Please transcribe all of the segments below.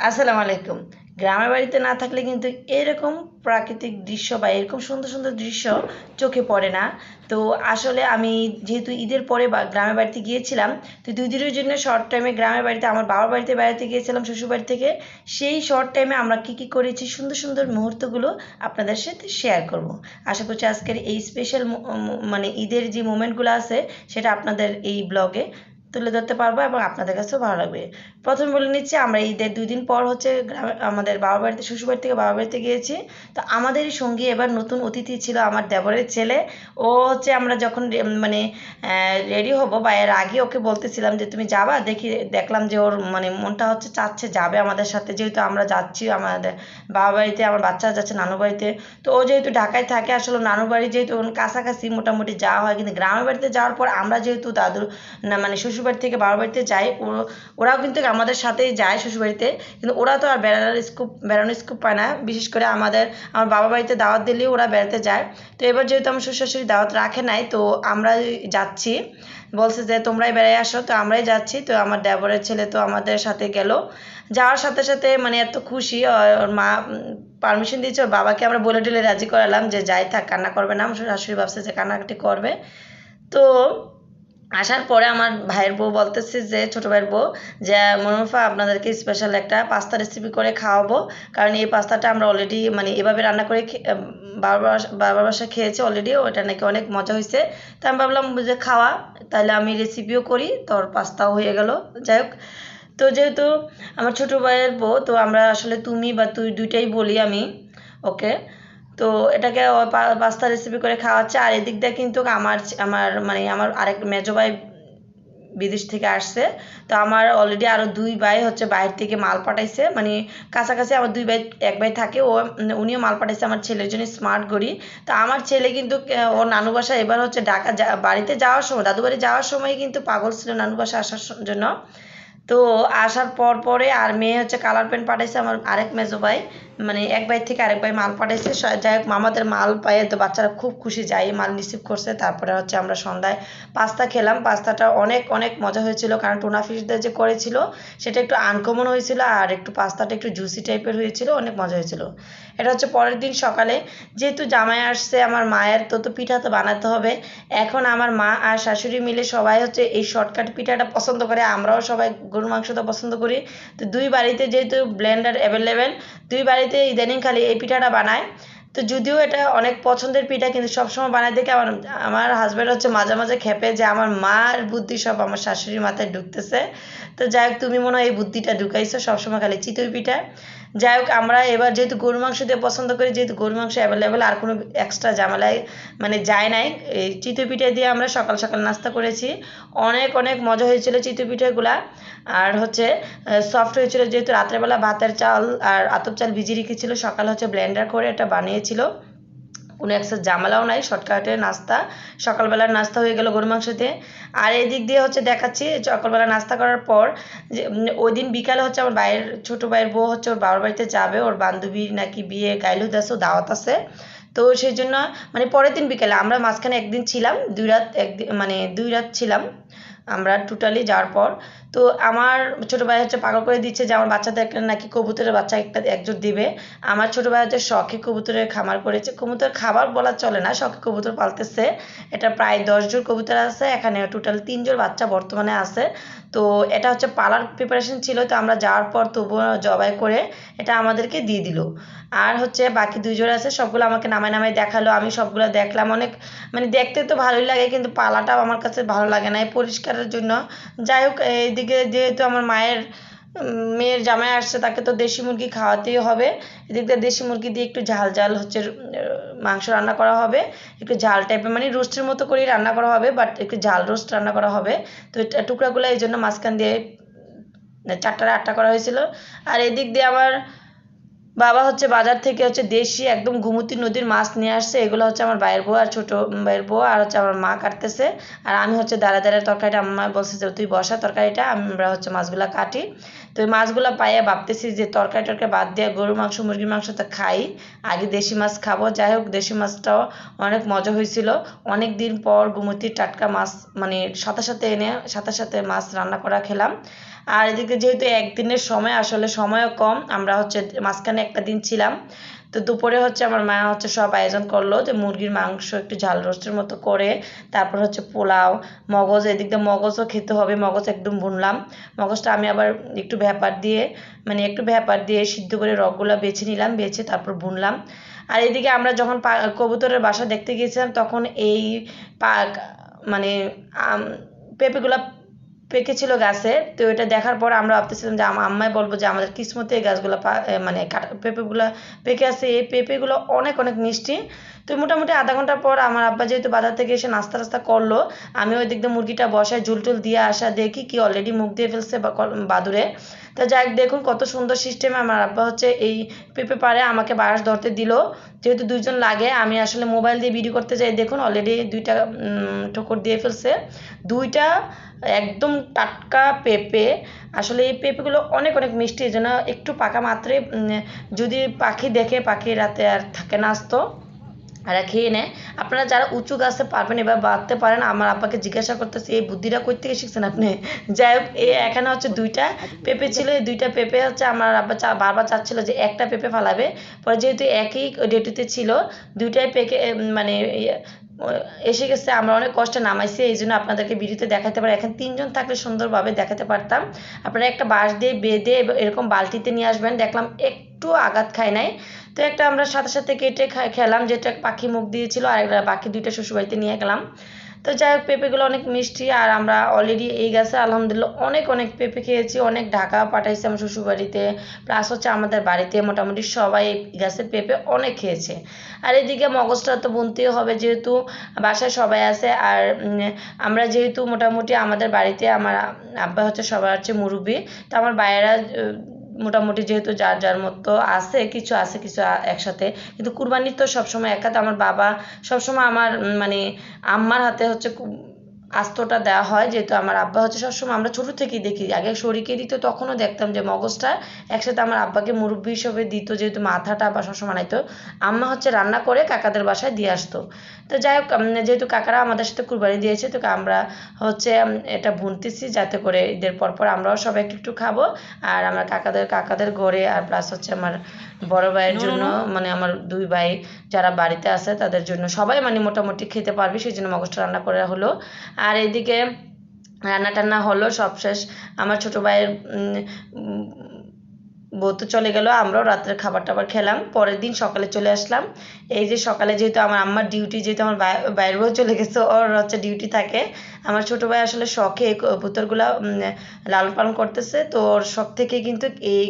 আসসালামু আলাইকুম। গ্রামের বাড়িতে না থাকলে কিন্তু এরকম প্রাকৃতিক দৃশ্য বা এরকম সুন্দর সুন্দর দৃশ্য চোখে পড়ে না। তো আসলে আমি যেহেতু ঈদের পরে গ্রামের বাড়িতে গিয়েছিলাম, তো 2 দিনের জন্য শর্ট টাইমে গ্রামের বাড়িতে আমার বাবার বাড়িতে বেড়াতে গিয়েছিলাম শ্বশুরবাড়ি থেকে। সেই শর্ট টাইমে আমরা কী কী করেছি সুন্দর সুন্দর মুহূর্তগুলো আপনাদের সাথে শেয়ার করব। আশা করছি আজকের এই স্পেশাল মানে ঈদের যে মোমেন্টগুলো আছে সেটা আপনাদের এই ব্লগে তুলে ধরতে পারবো এবং আপনাদের কাছেও ভালো লাগবে। প্রথমে বলে নিচ্ছি, আমরা ঈদের 2 দিন পর হচ্ছে গ্রামে আমাদের বাবার বাড়িতে শ্বশুরবাড়ি থেকে বাবার বাড়িতে গিয়েছি। তো আমাদেরই সঙ্গী এবার নতুন অতিথি ছিল আমার দেবরের ছেলে। ও হচ্ছে আমরা যখন মানে রেডি হব বা এর আগে ওকে বলতেছিলাম যে তুমি যাবা, দেখলাম যে ওর মানে মনটা হচ্ছে চাচ্ছে যাবে আমাদের সাথে, যেহেতু আমরা যাচ্ছি আমাদের বাবা বাড়িতে, আমার বাচ্চা যাচ্ছে নানু বাড়িতে। তো ও যেহেতু ঢাকায় থাকে, আসলে নানু বাড়ি যেহেতু কাছাকাছি মোটামুটি যাওয়া হয়, কিন্তু গ্রামের বাড়িতে যাওয়ার পর আমরা যেহেতু দাদুর না মানে শ্বশুরবাড়ি থেকে বাবার বাড়িতে যাই, ওরাও কিন্তু আমাদের সাথেই যায় শ্বশুরবাড়িতে। কিন্তু ওরা তো আর বেড়ানোর স্কোপ পায় না, বিশেষ করে আমার বাবা বাড়িতে দাওয়াত দিলেই ওরা বেড়াতে যায়। তো এবার যেহেতু আমার শ্বশুর শাশুড়ি দাওয়াত রাখে নাই, তো আমরা যাচ্ছি, বলছে যে তোমরাই বেড়াই আসো, তো আমরাই যাচ্ছি। তো আমার দেবরের ছেলে তো আমাদের সাথে গেল। যাওয়ার সাথে সাথে মানে এত খুশি, ওর মা পারমিশন দিয়েছে, ওর বাবাকে আমরা বলে টলে রাজি করালাম যে যাই থাক, কান্না করবে না। আমার শাশুড়ি ভাবছে যে কান্নাকাটি করবে। তো আসার পরে আমার ভাইয়ের বউ বলতেছে, যে ছোটো ভাইয়ের বউ, যে মনুফা আপনাদেরকে স্পেশাল একটা পাস্তা রেসিপি করে খাওয়াবো, কারণ এই পাস্তাটা আমরা অলরেডি মানে এভাবে রান্না করে বাবার বাসায় খেয়েছি অলরেডি, ওটা নাকি অনেক মজা হয়েছে। তো আমি ভাবলাম যে খাওয়া, তাহলে আমি রেসিপিও করি, তোর পাস্তাও হয়ে গেল। যাই হোক, তো যেহেতু আমার ছোটো ভাইয়ের বউ, তো আমরা আসলে তুমি বা তুই দুইটাই বলি আমি ওকে। তো এটাকে পাস্তা রেসিপি করে খাওয়াচ্ছে। আর এদিক দিয়ে কিন্তু আমার আমার মানে আমার আরেক মেজো ভাই বিদেশ থেকে আসছে। তো আমার অলরেডি আরও 2 ভাই হচ্ছে বাইরে থেকে মাল পাঠাইছে, মানে কাছাকাছি আমার 2 ভাই, এক ভাই থাকে, উনিও মাল পাঠাইছে আমার ছেলের জন্য স্মার্ট ঘড়ি। তো আমার ছেলে কিন্তু ওর নানু বাসা এবার হচ্ছে ঢাকা বাড়িতে যাওয়ার সময়, দাদু বাড়ি যাওয়ার সময় কিন্তু পাগল ছিল নানু বাসা আসার জন্য। তো আসার পরে আর মেয়ে হচ্ছে কালার পেন পাঠাইছে আমার আরেক মেজো ভাই, মানে এক ভাই থেকে আরেক ভাই মাল পাঠাইছে। যাই হোক, মামাদের মাল পাইয়ে তো বাচ্চারা খুব খুশি, যাই মাল রিসিভ করছে। তারপরে হচ্ছে আমরা সন্ধ্যায় পাস্তা খেলাম। পাস্তাটা অনেক অনেক মজা হয়েছিল, কারণ টুনা ফিশ দিয়ে যে করেছিল সেটা একটু আনকমন হয়েছিল, আর একটু পাস্তাটা একটু জুসি টাইপের হয়েছিল, অনেক মজা হয়েছিল। এটা হচ্ছে পরের দিন সকালে, যেহেতু জামাই আসছে আমার মায়ের, তো পিঠা তো বানাতে হবে। এখন আমার মা আর শাশুড়ি মিলে সবাই হচ্ছে এই শর্টকাট পিঠাটা পছন্দ করে, আমরাও সবাই গরুর মাংসটা পছন্দ করি। তো 2 বাড়িতে যেহেতু ব্লেন্ডার অ্যাভেলেবেল, 2 বাড়িতে ইদানিং খালি এই পিঠাটা বানায়। তো যদিও এটা অনেক পছন্দের পিঠা, কিন্তু সবসময় বানাই দেখে আমার আমার হাজব্যান্ড হচ্ছে মাঝে মাঝে খেপে যে আমার মার বুদ্ধি সব আমার শাশুড়ির মাথায় ঢুকতেছে। তো যাই হোক, তুমি মনে হয় এই বুদ্ধিটা ঢুকাইছো, সবসময় খালি চিতই পিঠা। যাই হোক, আমরা এবার যেহেতু গরু মাংস দিয়ে পছন্দ করি, যেহেতু গরু মাংস অ্যাভেলেবেল, আর কোনো এক্সট্রা ঝামেলায় মানে যায় নাই, এই চিতই পিঠা দিয়ে আমরা সকাল সকাল নাস্তা করেছি। অনেক অনেক মজা হয়েছিল চিতই পিঠাগুলা। আর হচ্ছে সফট হয়েছিল, যেহেতু রাত্রেবেলা ভাতের চাল আর আতপ চাল ভিজিয়ে রেখেছিল, সকালে হচ্ছে ব্লেন্ডার করে এটা বানিয়েছিল। কোনো একটা ঝামেলাও নাই, শর্টকাটে নাস্তা, সকালবেলার নাস্তা হয়ে গেল গরু মাংস দিয়ে। আর এই দিক দিয়ে হচ্ছে দেখাচ্ছি, সকালবেলা নাস্তা করার পর যে ওই দিন বিকালে হচ্ছে আমার ভাইয়ের ছোটো ভাইয়ের বউ হচ্ছে ওর বাবার বাড়িতে যাবে, ওর বান্ধবীর নাকি বিয়ে গাইলুদ আছে, দাওয়াত আছে। তো সেই জন্য মানে পরের দিন বিকেলে আমরা মাঝখানে একদিন ছিলাম, 2 রাত, একদিন মানে 2 রাত ছিলাম আমরা টোটালি যাওয়ার পর। তো আমার ছোটো ভাই হচ্ছে পাগল করে দিচ্ছে যে আমার বাচ্চাদের একটা নাকি কবুতরের বাচ্চা একজোট দিবে। আমার ছোটো ভাই হচ্ছে শখে কবুতরের খামার করেছে, কবুতর খাবার বলা চলে না, শখে কবুতর পালতেছে। এটা প্রায় 10 জোড় কবুতর আছে এখানে, টোটাল 3 জোড় বাচ্চা বর্তমানে আছে। তো এটা হচ্ছে পালার প্রিপারেশন ছিল, তো আমরা যাওয়ার পর তবুও জবাই করে এটা আমাদেরকে দিয়ে দিল। আর হচ্ছে বাকি 2 জোড় আছে, সবগুলো আমাকে নামায় নামায় দেখালো, আমি সবগুলো দেখলাম। অনেক মানে দেখতে তো ভালোই লাগে, কিন্তু পালাটাও আমার কাছে ভালো লাগে না এই পরিষ্কারের জন্য। যাই হোক, এইদিকে যেহেতু আমার মেয়ের জামাই আসছে, তাকে তো দেশি মুরগি খাওয়াতেই হবে। এদিক দিয়ে দেশি মুরগি দিয়ে একটু ঝাল ঝাল হচ্ছে মাংস রান্না করা হবে, একটু ঝাল টাইপের, মানে রোস্টের মতো করেই রান্না করা হবে, বাট একটু ঝাল রোস্ট রান্না করা হবে। তো টুকরাগুলো এই জন্য মাঝখান দিয়ে 4টা 8টা করা হয়েছিল। আর এদিক দিয়ে আমার বাবা হচ্ছে বাজার থেকে হচ্ছে দেশি একদম গোমতী নদীর মাছ নিয়ে আসছে, এগুলো হচ্ছে আমার ভাইয়ের বউ আর ছোটো ভাইয়ের বউ আর হচ্ছে আমার মা কাটতেছে। আর আমি হচ্ছে দাঁড়া দাঁড়া তরকারিটা, আম্মা বলছে যে তুই বসা তরকারিটা, আমরা হচ্ছে মাছগুলো কাটি। তো এই মাছগুলো পাইয়ে ভাবতেছি যে তরকারি বাদ দিয়ে গরুর মাংস মুরগির মাংস তো খাই, আগে দেশি মাছ খাবো। যাই হোক, দেশি মাছটাও অনেক মজা হয়েছিল। অনেক দিন পর গোমতীর টাটকা মাছ মানে সাথে সাথে এনে সাথে সাথে মাছ রান্না করা খেলাম। আর এদিকে যেহেতু একদিনের সময়, আসলে সময়ও কম, আমরা হচ্ছে মাঝখানে একটা দিন ছিলাম। তো দুপুরে হচ্ছে আমার মা হচ্ছে সব আয়োজন করলো, যে মুরগির মাংস একটু ঝাল রোস্টের মতো করে, তারপর হচ্ছে পোলাও, মগজ, এদিক দিয়ে মগজও খেতে হবে, মগজ একদম ভুনলাম। মগজটা আমি আবার একটু ভ্যাপার দিয়ে সিদ্ধ করে রগগুলো বেছে নিলাম, বেছে তারপর ভুনলাম। আর এদিকে আমরা যখন কবুতরের বাসা দেখতে গিয়েছিলাম, তখন এই পাক মানে পেঁপেগুলা পেকেছিল গাছে। তো এটা দেখার পর আমরা ভাবতেছিলাম যে আম্মাই বলবো যে আমাদের কিসমতে এই গাছগুলো মানে পেঁপেগুলো পেকে আছে। এই পেঁপেগুলো অনেক অনেক মিষ্টি। তো মোটামুটি আধা ঘন্টার পর আমার আব্বা যেহেতু বাজার থেকে এসে নাস্তা টাস্তা করলো, আমি ওই দিক দিয়ে মুরগিটা বসায় ঝুল টুল দিয়ে আসা দেখি কি অলরেডি মুখ দিয়ে ফেলছে বাদুরে। তো যাই হোক, দেখুন কত সুন্দর সিস্টেমে আমার আব্বা হচ্ছে এই পেঁপে পারে আমাকে বাঁশ ধরতে দিল। যেহেতু দুইজন লাগে, আমি আসলে মোবাইল দিয়ে ভিডিও করতে যাই, দেখুন অলরেডি দুইটা ঠোকর দিয়ে ফেলছে, দুইটা একদম টাটকা পেঁপে। আসলে এই পেঁপেগুলো অনেক অনেক মিষ্টি, এই জন্য একটু পাকা মাত্রে যদি পাখি দেখে, পাখি রাতে আর থাকে না আসতো, এরা খেয়ে নেয়। আপনারা যারা উঁচু গাছে পারবেন এবার বাঁধতে পারেন। আমার আব্বাকে জিজ্ঞাসা করতেছি এই বুদ্ধিটা কই থেকে শিখছেন আপনি। যাই হোক, এখানে হচ্ছে দুইটা পেঁপে ছিল, এই দুইটা পেঁপে হচ্ছে আমার আব্বা বারবার চাচ্ছিল যে একটা পেঁপে ফালাবে। পরে যেহেতু একই ডেটিতে ছিল, দুইটাই পেকে মানে এসে গেছে, আমরা অনেক কষ্টে নামাইছি, এই জন্য আপনাদেরকে ভিডিওতে দেখাতে পারি। এখন তিনজন থাকলে সুন্দরভাবে দেখাতে পারতাম। আপনারা একটা বাঁশ দিয়ে বেঁধে এরকম বালতিতে নিয়ে আসবেন। দেখলাম একটু আঘাত খায় নাই, তো একটা আমরা সাথে সাথে কেটে খেলাম, যেটা পাখি মুখ দিয়েছিল, আর একটা বাকি দুইটা শ্বশুরবাড়িতে নিয়ে গেলাম। তো যাই হোক, পেঁপেগুলো অনেক মিষ্টি, আর আমরা অলরেডি এই গাছে আলহামদুলিল্লাহ অনেক অনেক পেঁপে খেয়েছি, অনেক ঢাকা পাঠাইছি আমার শ্বশুরবাড়িতে, প্লাস হচ্ছে আমাদের বাড়িতে মোটামুটি সবাই এই গাছের পেঁপে অনেক খেয়েছে। আর এদিকে মগজটা তো বুনতেই হবে, যেহেতু বাসায় সবাই আছে। আর আমরা যেহেতু মোটামুটি আমাদের বাড়িতে আমার আব্বা হচ্ছে সবার হচ্ছে মুরব্বি, তো আমার ভাইয়েরা মোটামুটি যেহেতু যার যার মতো আছে, কিছু একসাথে, কিন্তু কুরবানির তো সবসময় একা। তো আমার বাবা সবসময় আমার মানে আম্মার হাতে হচ্ছে আস্তটা দেওয়া হয়, যেহেতু আমার আব্বা হচ্ছে সবসময়, আমরা ছোটো থেকেই দেখি, আগে শরীকে দিত তখনও দেখতাম যে মগজটা একসাথে আমার আব্বাকে মুরব্বি হিসেবে দিত, যেহেতু মাথাটা বা সবসময় বানাইতো, আম্মা হচ্ছে রান্না করে কাকাদের বাসায় দিয়ে আসতো। তো যাই হোক, যেহেতু কাকারা আমাদের সাথে কুরবানি দিয়েছে, তো আমরা হচ্ছে এটা ভুনতেছি, যাতে করে ঈদের পর আমরাও সবাই একটু একটু খাবো। আর আমার কাকাদের ঘরে, আর প্লাস হচ্ছে আমার বড় ভাইয়ের জন্য, মানে আমার দুই ভাই যারা বাড়িতে আছে তাদের জন্য, সবাই মানে মোটামুটি খেতে পারবে, সেই জন্য মগজটা রান্না করা হলো। আর এদিকে রান্না টান্না হলো, সব শেষ। আমার ছোটো ভাইয়ের বউ তো চলে গেল, আমরাও রাত্রের খাবার টাবার খেলাম, পরের দিন সকালে চলে আসলাম। এই যে সকালে যেহেতু আমার আম্মার ডিউটি, যেহেতু আমার বাইরের বউ চলে গেছে, ওর হচ্ছে ডিউটি থাকে। আমার ছোটো ভাই আসলে শখে কবুতরগুলো লালন পালন করতেছে, তো ওর শখ থেকে কিন্তু এই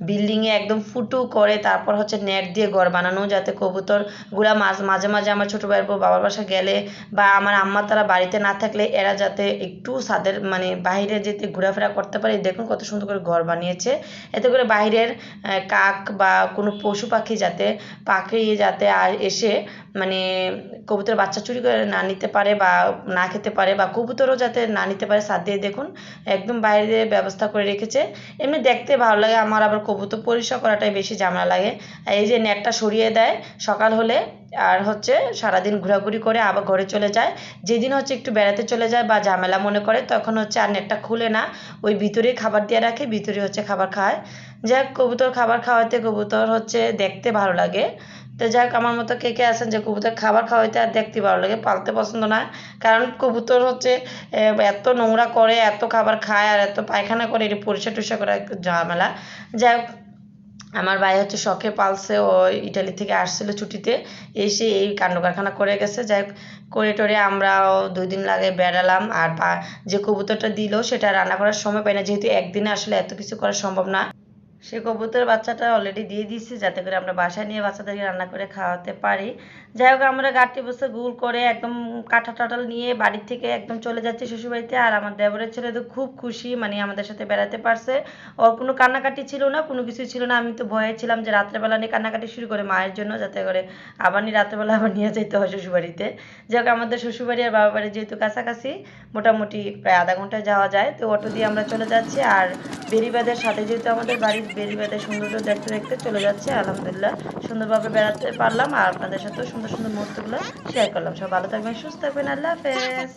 বিল্ডিংয়ে একদম ফুটো করে তারপর হচ্ছে নেট দিয়ে ঘর বানানো, যাতে কবুতরগুলা মাঝে মাঝে আমার ছোটো ভাইয়ের বউ বাবার বাসা গেলে বা আমার আম্মা তারা বাড়িতে না থাকলে এরা যাতে একটু ছাদের মানে বাইরে যেতে ঘোরাফেরা করতে পারে। দেখুন কত সুন্দর করে ঘর বানিয়েছে, এতে করে বাইরের কাক বা কোনো পশু পাখি যাতে এসে মানে কবুতরের বাচ্চা চুরি করে না নিতে পারে বা না খেতে পারে, বা কবুতরও যাতে না নিতে পারে, ছাদ দিয়ে দেখুন একদম বাইরে ব্যবস্থা করে রেখেছে। এমনি দেখতে ভালো লাগে, আমার আবার কবুতর পরিষ্কার করাটাই বেশি ঝামেলা লাগে। এই যে নেটটা সরিয়ে দেয় সকাল হলে, আর হচ্ছে সারাদিন ঘোরাঘুরি করে আবার ঘরে চলে যায়। যেদিন হচ্ছে একটু বেড়াতে চলে যায় বা ঝামেলা মনে করে, তখন হচ্ছে আর নেটটা খুলে না, ওই ভিতরেই খাবার দিয়ে রাখে, ভিতরে হচ্ছে খাবার খায়। যাই হোক, কবুতর খাবার খাওয়াতে কবুতর হচ্ছে দেখতে ভালো লাগে। তো যাই হোক, আমার মতো কে কে আছেন যে কবুতর খাবার খাওয়াইতে আর দেখতে ভালো লাগে, পালতে পছন্দ না? কারণ কবুতর হচ্ছে এত নোংরা করে, এত খাবার খায়, আর এত পায়খানা করে, এটি পরিষ্কার টরিষ্কার করা একটু ঝামেলা। যাই হোক, আমার ভাই হচ্ছে শখে পালছে, ও ইটালি থেকে আসছিল ছুটিতে, এসে এই কাণ্ড কারখানা করে গেছে। যাই হোক, করে টরে আমরাও 2 দিন লাগে বেড়ালাম। আর যে কবুতরটা দিল সেটা রান্না করার সময় পাই না, যেহেতু একদিনে আসলে এত কিছু করা সম্ভব না। সে কবুতরের বাচ্চাটা অলরেডি দিয়ে দিয়েছি, যাতে করে আমরা বাসায় নিয়ে বাচ্চাদেরকে রান্না করে খাওয়াতে পারি। যাই হোক, আমরা গাড়িতে বসে গোল করে একদম কাঁঠাল টাঠাল নিয়ে বাড়ির থেকে একদম চলে যাচ্ছি শ্বশুরবাড়িতে। আর আমার দেবরের ছেলে তো খুব খুশি, মানে আমাদের সাথে বেড়াতে পারছে। ওর কোনো কান্নাকাটি ছিল না, কোনো কিছু ছিল না। আমি তো ভয়ে ছিলাম যে রাত্রেবেলা নিয়ে কান্নাকাটি শুরু করে মায়ের জন্য, যাতে করে আবার রাত্রেবেলা আবার নিয়ে যেতে হয় শ্বশুরবাড়িতে। যাই হোক, আমাদের শ্বশুরবাড়ি আর বাবা বাড়ি যেহেতু কাছাকাছি, মোটামুটি প্রায় আধা ঘন্টায় যাওয়া যায়, তো অটো দিয়ে আমরা চলে যাচ্ছি। আর বেড়িবাঁধের সাথে যেহেতু আমাদের বাড়ির, বেড়িবাঁধের সৌন্দর্য দেখতে দেখতে চলে যাচ্ছে। আলহামদুলিল্লাহ সুন্দরভাবে বেড়াতে পারলাম, আর আপনাদের সাথেও সুন্দর সুন্দর মুহূর্তগুলো শেয়ার করলাম। সব ভালো থাকবেন, সুস্থ থাকবেন, আল্লাহ হাফেজ।